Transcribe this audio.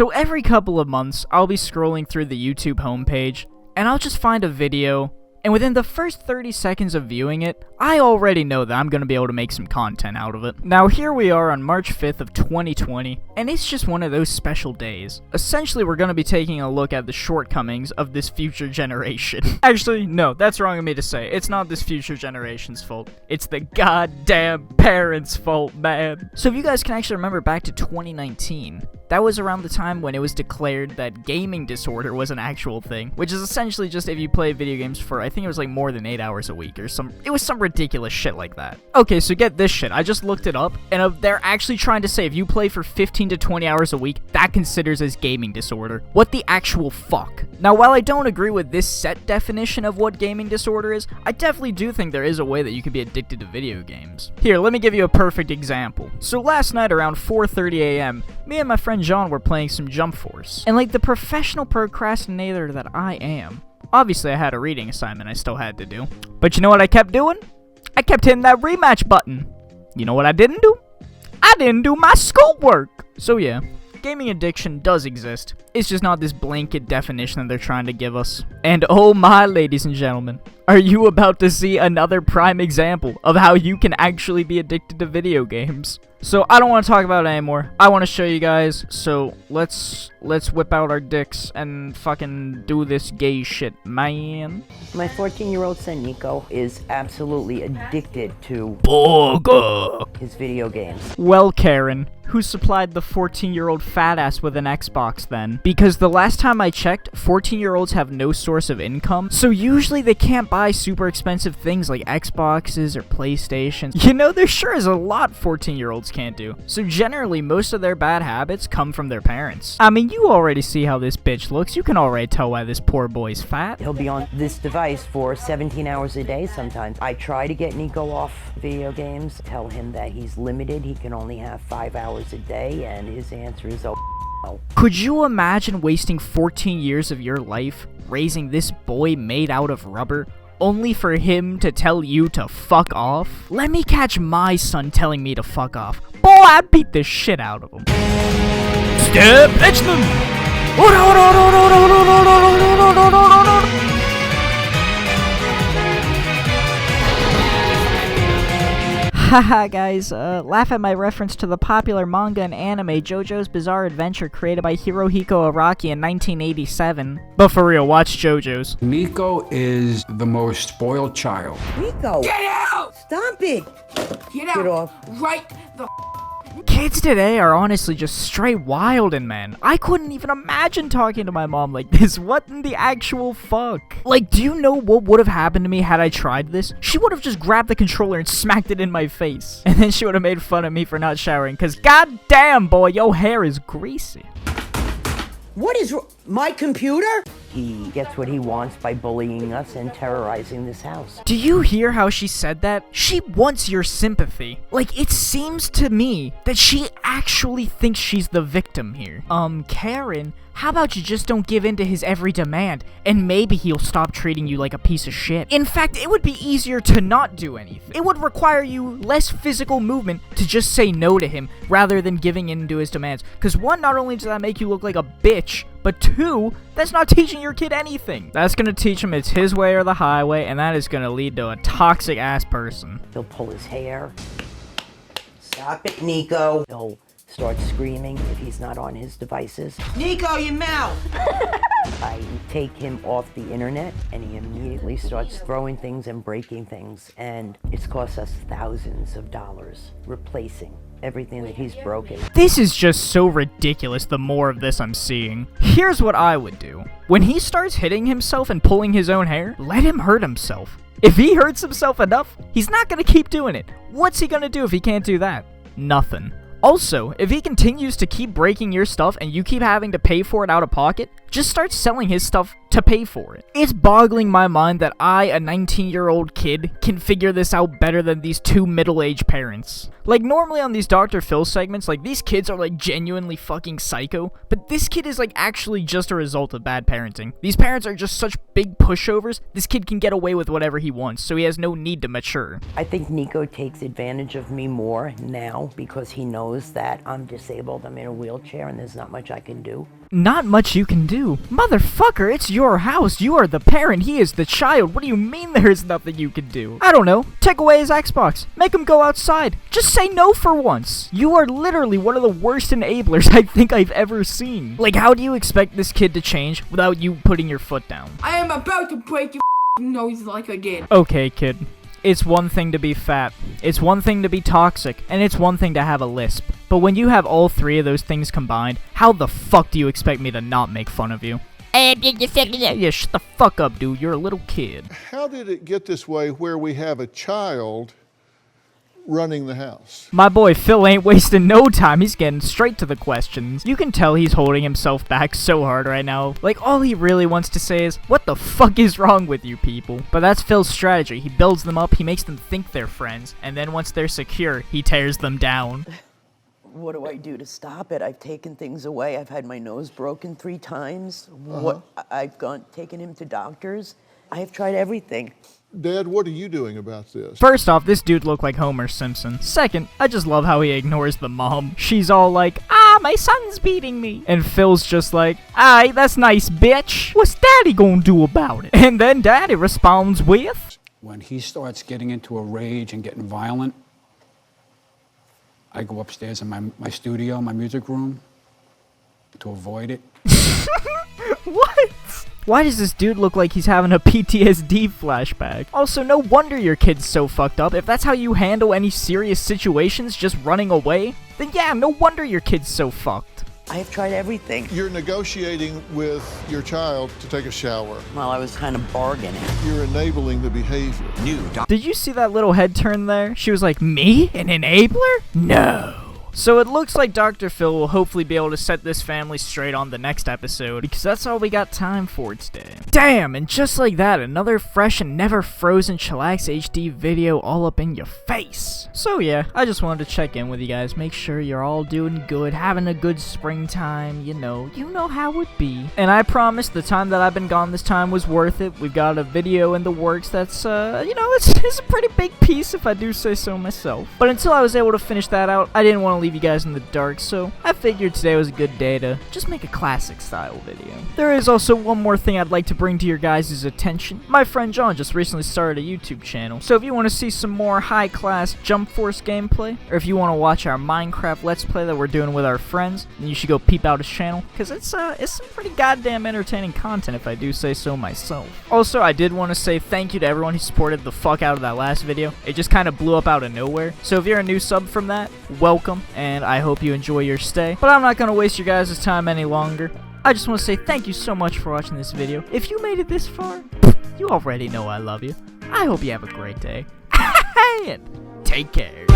So every couple of months, I'll be scrolling through the YouTube homepage, and I'll just find a video, and within the first 30 seconds of viewing it, I already know that I'm going to be able to make some content out of it. Now here we are on March 5th of 2020, and it's just one of those special days. Essentially, we're going to be taking a look at the shortcomings of this future generation. Actually, no, that's wrong of me to say. It's not this future generation's fault. It's the goddamn parents' fault, man. So if you guys can actually remember back to 2019, that was around the time when it was declared that gaming disorder was an actual thing, which is essentially just if you play video games for, I think it was like more than 8 hours a week or it was some ridiculous shit like that. Okay, so get this shit. I just looked it up, and they're actually trying to say if you play for 15 to 20 hours a week, that considers as gaming disorder. What the actual fuck? Now, while I don't agree with this set definition of what gaming disorder is, I definitely do think there is a way that you can be addicted to video games. Here, let me give you a perfect example. So last night around 4:30 a.m., me and my friend John were playing some Jump Force, and like the professional procrastinator that I am, obviously I had a reading assignment I still had to do, but you know what I kept doing? I kept hitting that rematch button. You know what I didn't do? I didn't do my schoolwork. So yeah, gaming addiction does exist. It's just not this blanket definition that they're trying to give us. And oh my, ladies and gentlemen, are you about to see another prime example of how you can actually be addicted to video games? So I don't want to talk about it anymore. I want to show you guys. So let's whip out our dicks and fucking do this gay shit, man. My 14-year-old son Nico is absolutely addicted to his video games. Well, Karen, who supplied the 14-year-old fat ass with an Xbox then? Because the last time I checked, 14-year-olds have no source of income, so usually they can't buy super expensive things like Xboxes or PlayStations. You know, there sure is a lot 14-year-olds can't do. So generally, most of their bad habits come from their parents. I mean, you already see how this bitch looks. You can already tell why this poor boy's fat. He'll be on this device for 17 hours a day sometimes. I try to get Nico off video games, tell him that he's limited. He can only have 5 hours a day, and his answer is, oh, no. Could you imagine wasting 14 years of your life raising this boy made out of rubber, only for him to tell you to fuck off? Let me catch my son telling me to fuck off. Boy, I'd beat the shit out of him. Step, pitch them! Haha guys, laugh at my reference to the popular manga and anime Jojo's Bizarre Adventure created by Hirohiko Araki in 1987. But for real, watch Jojo's. Nico is the most spoiled child. Nico! Get out! Stop it! Get out! Get off. Right the Kids today are honestly just straight wildin', man. I couldn't even imagine talking to my mom like this. What in the actual fuck? Like, do you know what would have happened to me had I tried this? She would have just grabbed the controller and smacked it in my face. And then she would have made fun of me for not showering, cause goddamn boy, your hair is greasy. What is my computer? He gets what he wants by bullying us and terrorizing this house. Do you hear how she said that? She wants your sympathy. Like, it seems to me that she actually thinks she's the victim here. Karen, how about you just don't give in to his every demand, and maybe he'll stop treating you like a piece of shit. In fact, it would be easier to not do anything. It would require you less physical movement to just say no to him, rather than giving in to his demands. Because one, not only does that make you look like a bitch, but two, that's not teaching your kid anything. That's gonna teach him it's his way or the highway, and that is gonna lead to a toxic ass person. He'll pull his hair. Stop it, Nico. He'll start screaming if he's not on his devices. Nico, your mouth! I take him off the internet, and he immediately starts throwing things and breaking things, and it's cost us thousands of dollars replacing everything that he's broken. This is just so ridiculous the more of this I'm seeing. Here's what I would do. When he starts hitting himself and pulling his own hair, let him hurt himself. If he hurts himself enough, he's not gonna keep doing it. What's he gonna do if he can't do that? Nothing. Also, if he continues to keep breaking your stuff and you keep having to pay for it out of pocket, just starts selling his stuff to pay for it. It's boggling my mind that I, a 19-year-old kid, can figure this out better than these two middle-aged parents. Like, normally on these Dr. Phil segments, like, these kids are, like, genuinely fucking psycho, but this kid is, like, actually just a result of bad parenting. These parents are just such big pushovers, this kid can get away with whatever he wants, so he has no need to mature. I think Nico takes advantage of me more now because he knows that I'm disabled, I'm in a wheelchair, and there's not much I can do. Not much you can do. Motherfucker, it's your house. You are the parent. He is the child. What do you mean there is nothing you can do? I don't know. Take away his Xbox. Make him go outside. Just say no for once. You are literally one of the worst enablers I think I've ever seen. Like, how do you expect this kid to change without you putting your foot down? I am about to break your nose like I did. Okay, kid. It's one thing to be fat, it's one thing to be toxic, and it's one thing to have a lisp. But when you have all three of those things combined, how the fuck do you expect me to not make fun of you? Yeah, shut the fuck up, dude. You're a little kid. How did it get this way where we have a child running the house? My boy Phil ain't wasting no time. He's getting straight to the questions. You can tell he's holding himself back so hard right now. Like, all he really wants to say is, what the fuck is wrong with you people? But that's Phil's strategy. He builds them up, he makes them think they're friends, and then once they're secure, he tears them down. What do I do to stop it? I've taken things away. I've had my nose broken 3 times. I've taken him to doctors. I have tried everything. Dad, what are you doing about this? First off, this dude looked like Homer Simpson. Second, I just love how he ignores the mom. She's all like, my son's beating me. And Phil's just like, aight, that's nice, bitch. What's daddy gonna do about it? And then daddy responds with, When he starts getting into a rage and getting violent, I go upstairs in my studio, my music room, to avoid it. what? Why does this dude look like he's having a PTSD flashback? Also, no wonder your kid's so fucked up. If that's how you handle any serious situations, just running away, then yeah, no wonder your kid's so fucked. I have tried everything. You're negotiating with your child to take a shower. Well, I was kind of bargaining. You're enabling the behavior. Did you see that little head turn there? She was like, me? An enabler? No. So it looks like Dr. Phil will hopefully be able to set this family straight on the next episode, because that's all we got time for today. Damn, and just like that, another fresh and never frozen Chillax HD video all up in your face. So yeah, I just wanted to check in with you guys, make sure you're all doing good, having a good springtime, you know how it be. And I promise the time that I've been gone this time was worth it. We've got a video in the works that's, it's a pretty big piece if I do say so myself. But until I was able to finish that out, I didn't want to leave you guys in the dark, so I figured today was a good day to just make a classic style video. There is also one more thing I'd like to bring to your guys' attention. My friend John just recently started a YouTube channel, so if you want to see some more high-class Jump Force gameplay, or if you want to watch our Minecraft Let's Play that we're doing with our friends, then you should go peep out his channel, because it's some pretty goddamn entertaining content if I do say so myself. Also, I did want to say thank you to everyone who supported the fuck out of that last video. It just kind of blew up out of nowhere, so if you're a new sub from that, welcome, and I hope you enjoy your stay. But I'm not going to waste your guys' time any longer. I just want to say thank you so much for watching this video. If you made it this far, you already know I love you. I hope you have a great day. And take care.